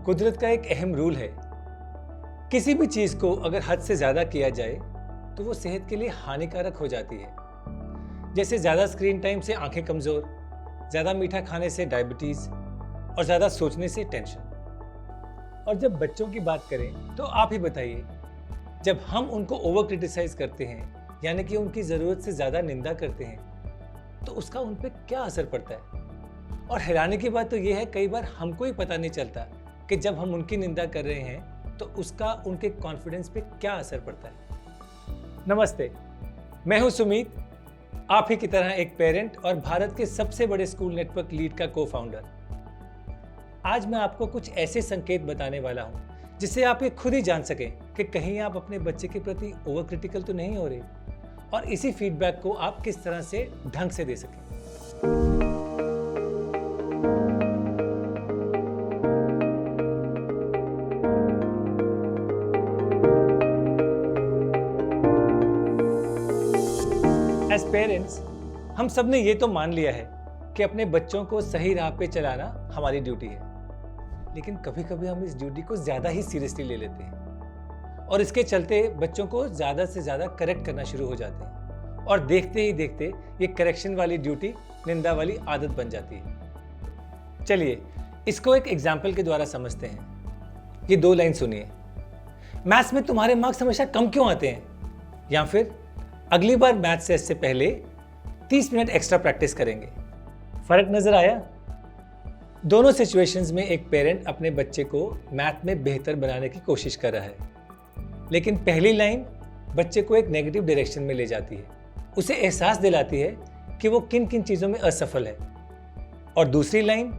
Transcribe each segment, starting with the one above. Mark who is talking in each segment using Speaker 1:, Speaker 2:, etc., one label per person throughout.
Speaker 1: कुदरत का एक अहम रूल है, किसी भी चीज को अगर हद से ज्यादा किया जाए तो वो सेहत के लिए हानिकारक हो जाती है। जैसे ज्यादा स्क्रीन टाइम से आंखें कमजोर, ज्यादा मीठा खाने से डायबिटीज और ज्यादा सोचने से टेंशन। और जब बच्चों की बात करें तो आप ही बताइए, जब हम उनको ओवर क्रिटिसाइज करते हैं यानी कि उनकी जरूरत से ज्यादा निंदा करते हैं तो उसका उन पर क्या असर पड़ता है। और हैरानी की बात तो यह है, कई बार हमको ही पता नहीं चलता कि जब हम उनकी निंदा कर रहे हैं तो उसका उनके कॉन्फिडेंस पे क्या असर पड़ता है। नमस्ते, मैं हूं सुमित, आप ही की तरह एक पेरेंट और भारत के सबसे बड़े स्कूल नेटवर्क लीड का को फाउंडर। आज मैं आपको कुछ ऐसे संकेत बताने वाला हूं जिससे आप ये खुद ही जान सकें कि कहीं आप अपने बच्चे के प्रति ओवर क्रिटिकल तो नहीं हो रहे, और इसी फीडबैक को आप किस तरह से ढंग से दे सकें। एज पेरेंट्स हम सब ने ये तो मान लिया है कि अपने बच्चों को सही राह पे चलाना हमारी ड्यूटी है, लेकिन कभी कभी हम इस ड्यूटी को ज्यादा ही सीरियसली ले लेते हैं और इसके चलते बच्चों को ज्यादा से ज्यादा करेक्ट करना शुरू हो जाते हैं, और देखते ही देखते ये करेक्शन वाली ड्यूटी निंदा वाली आदत बन जाती है। चलिए इसको एक एग्जाम्पल के द्वारा समझते हैं। ये 2 लाइन सुनिए। मैथ्स में तुम्हारे मार्क्स हमेशा कम क्यों आते हैं? या फिर अगली बार मैथ्स टेस्ट से पहले 30 मिनट एक्स्ट्रा प्रैक्टिस करेंगे। फर्क नजर आया? दोनों सिचुएशंस में एक पेरेंट अपने बच्चे को मैथ में बेहतर बनाने की कोशिश कर रहा है, लेकिन पहली लाइन बच्चे को एक नेगेटिव डायरेक्शन में ले जाती है, उसे एहसास दिलाती है कि वो किन किन चीजों में असफल है, और दूसरी लाइन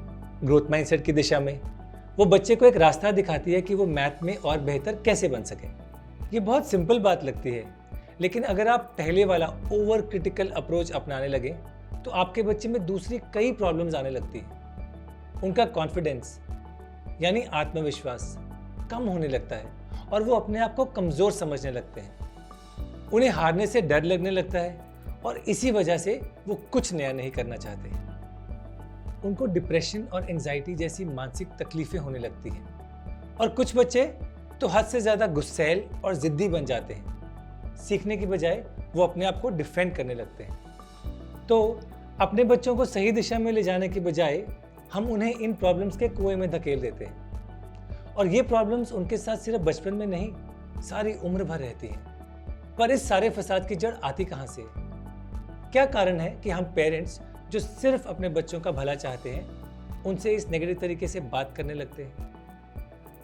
Speaker 1: ग्रोथ माइंडसेट की दिशा में वो बच्चे को एक रास्ता दिखाती है कि वो मैथ में और बेहतर कैसे बन सके। ये बहुत सिंपल बात लगती है, लेकिन अगर आप पहले वाला ओवर क्रिटिकल अप्रोच अपनाने लगे तो आपके बच्चे में दूसरी कई प्रॉब्लम्स आने लगती हैं। उनका कॉन्फिडेंस यानी आत्मविश्वास कम होने लगता है और वो अपने आप को कमजोर समझने लगते हैं। उन्हें हारने से डर लगने लगता है और इसी वजह से वो कुछ नया नहीं करना चाहते। उनको डिप्रेशन और एंजाइटी जैसी मानसिक तकलीफें होने लगती हैं, और कुछ बच्चे तो हद से ज्यादा गुस्सैल और जिद्दी बन जाते हैं। सीखने की बजाय वो अपने आप को डिफेंड करने लगते हैं। तो अपने बच्चों को सही दिशा में ले जाने की बजाय हम उन्हें इन प्रॉब्लम्स के कुएं में धकेल देते हैं, और ये प्रॉब्लम्स उनके साथ सिर्फ बचपन में नहीं, सारी उम्र भर रहती हैं। पर इस सारे फसाद की जड़ आती कहां से? क्या कारण है कि हम पेरेंट्स जो सिर्फ अपने बच्चों का भला चाहते हैं उनसे इस नेगेटिव तरीके से बात करने लगते हैं?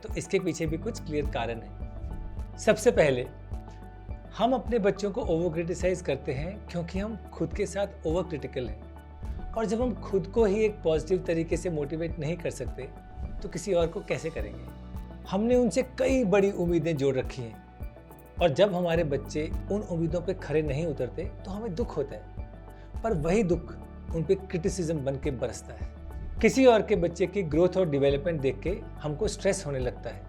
Speaker 1: तो इसके पीछे भी कुछ क्लियर कारण है। सबसे पहले, हम अपने बच्चों को ओवर क्रिटिसाइज करते हैं क्योंकि हम खुद के साथ ओवर क्रिटिकल हैं, और जब हम खुद को ही एक पॉजिटिव तरीके से मोटिवेट नहीं कर सकते तो किसी और को कैसे करेंगे? हमने उनसे कई बड़ी उम्मीदें जोड़ रखी हैं, और जब हमारे बच्चे उन उम्मीदों पे खरे नहीं उतरते तो हमें दुख होता है, पर वही दुख उन पे क्रिटिसिज्म बन के बरसता है। किसी और के बच्चे की ग्रोथ और डेवलपमेंट देख के हमको स्ट्रेस होने लगता है,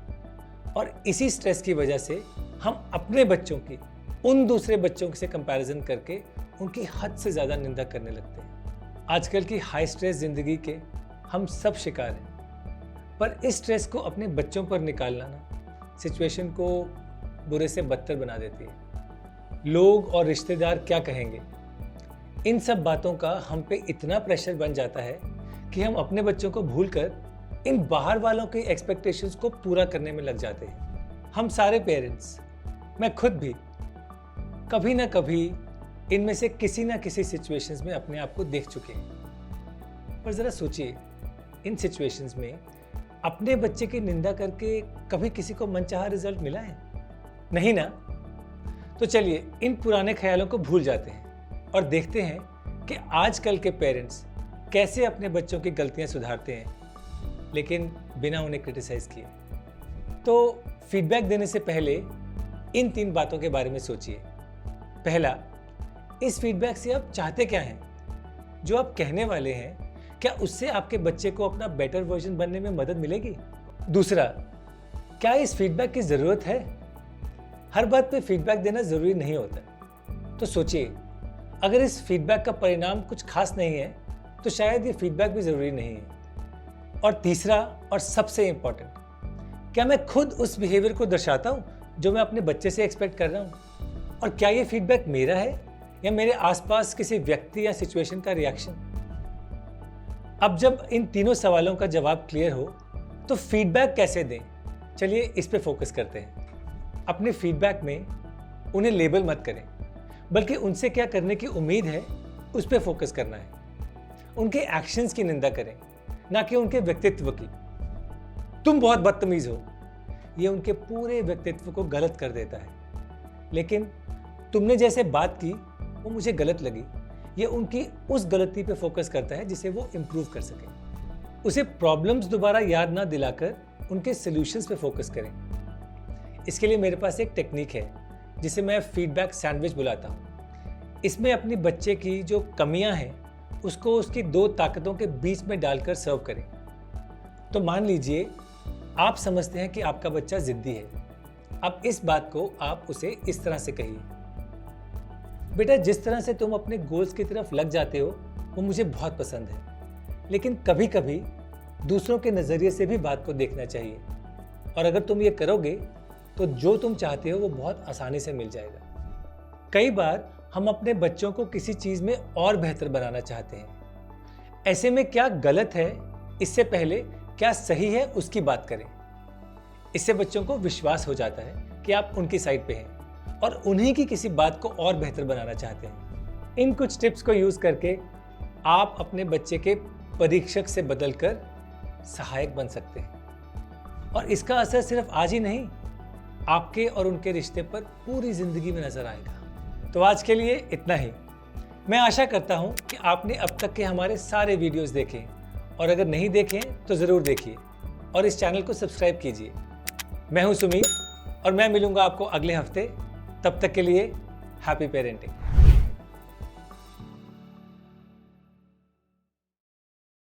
Speaker 1: और इसी स्ट्रेस की वजह से हम अपने बच्चों की उन दूसरे बच्चों से कंपैरिजन करके उनकी हद से ज़्यादा निंदा करने लगते हैं। आजकल की हाई स्ट्रेस ज़िंदगी के हम सब शिकार हैं, पर इस स्ट्रेस को अपने बच्चों पर निकालना ना सिचुएशन को बुरे से बदतर बना देती है। लोग और रिश्तेदार क्या कहेंगे, इन सब बातों का हम पे इतना प्रेशर बन जाता है कि हम अपने बच्चों को भूलकर इन बाहर वालों की एक्सपेक्टेशंस को पूरा करने में लग जाते हैं। हम सारे पेरेंट्स, मैं खुद भी, कभी ना कभी इनमें से किसी ना किसी सिचुएशंस में अपने आप को देख चुके हैं। पर जरा सोचिए, इन सिचुएशंस में अपने बच्चे की निंदा करके कभी किसी को मनचाहा रिजल्ट मिला है? नहीं ना। तो चलिए इन पुराने ख्यालों को भूल जाते हैं और देखते हैं कि आजकल के पेरेंट्स कैसे अपने बच्चों की गलतियां सुधारते हैं, लेकिन बिना उन्हें क्रिटिसाइज किए। तो फीडबैक देने से पहले इन 3 बातों के बारे में सोचिए। पहला, इस फीडबैक से आप चाहते क्या हैं? जो आप कहने वाले हैं, क्या उससे आपके बच्चे को अपना बेटर वर्जन बनने में मदद मिलेगी? दूसरा, क्या इस फीडबैक की जरूरत है? हर बात पे फीडबैक देना जरूरी नहीं होता। तो सोचिए, अगर इस फीडबैक का परिणाम कुछ खास नहीं है तो शायद ये फीडबैक भी जरूरी नहीं है। और तीसरा और सबसे इंपॉर्टेंट, क्या मैं खुद उस बिहेवियर को दर्शाता हूँ जो मैं अपने बच्चे से एक्सपेक्ट कर रहा हूँ? और क्या ये फीडबैक मेरा है या मेरे आसपास किसी व्यक्ति या सिचुएशन का रिएक्शन? अब जब इन तीनों सवालों का जवाब क्लियर हो तो फीडबैक कैसे दें, चलिए इस पे फोकस करते हैं। अपने फीडबैक में उन्हें लेबल मत करें, बल्कि उनसे क्या करने की उम्मीद है उस पे फोकस करना है। उनके एक्शंस की निंदा करें, ना कि उनके व्यक्तित्व की। तुम बहुत बदतमीज हो, ये उनके पूरे व्यक्तित्व को गलत कर देता है। लेकिन तुमने जैसे बात की वो मुझे गलत लगी, ये उनकी उस गलती पे फोकस करता है जिसे वो इम्प्रूव कर सके। उसे प्रॉब्लम्स दोबारा याद ना दिलाकर उनके सॉल्यूशंस पे फोकस करें। इसके लिए मेरे पास एक टेक्निक है जिसे मैं फीडबैक सैंडविच बुलाता हूँ। इसमें अपनी बच्चे की जो कमियां हैं उसको उसकी दो ताकतों के बीच में डालकर सर्व करें। तो मान लीजिए आप समझते हैं कि आपका बच्चा जिद्दी है। अब इस बात को आप उसे इस तरह से कहिए, बेटा जिस तरह से तुम अपने गोल्स की तरफ लग जाते हो वो मुझे बहुत पसंद है, लेकिन कभी कभी दूसरों के नज़रिए से भी बात को देखना चाहिए, और अगर तुम ये करोगे तो जो तुम चाहते हो वो बहुत आसानी से मिल जाएगा। कई बार हम अपने बच्चों को किसी चीज़ में और बेहतर बनाना चाहते हैं। ऐसे में क्या गलत है इससे पहले क्या सही है उसकी बात करें। इससे बच्चों को विश्वास हो जाता है कि आप उनकी साइड पे हैं और उन्हीं की किसी बात को और बेहतर बनाना चाहते हैं। इन कुछ टिप्स को यूज करके आप अपने बच्चे के परीक्षक से बदलकर सहायक बन सकते हैं, और इसका असर सिर्फ आज ही नहीं, आपके और उनके रिश्ते पर पूरी जिंदगी में नजर आएगा। तो आज के लिए इतना ही। मैं आशा करता हूं कि आपने अब तक के हमारे सारे वीडियोस देखे, और अगर नहीं देखे तो ज़रूर देखिए और इस चैनल को सब्सक्राइब कीजिए। मैं हूं सुमीत और मैं मिलूंगा आपको अगले हफ्ते। तब तक के लिए हैप्पी पेरेंटिंग।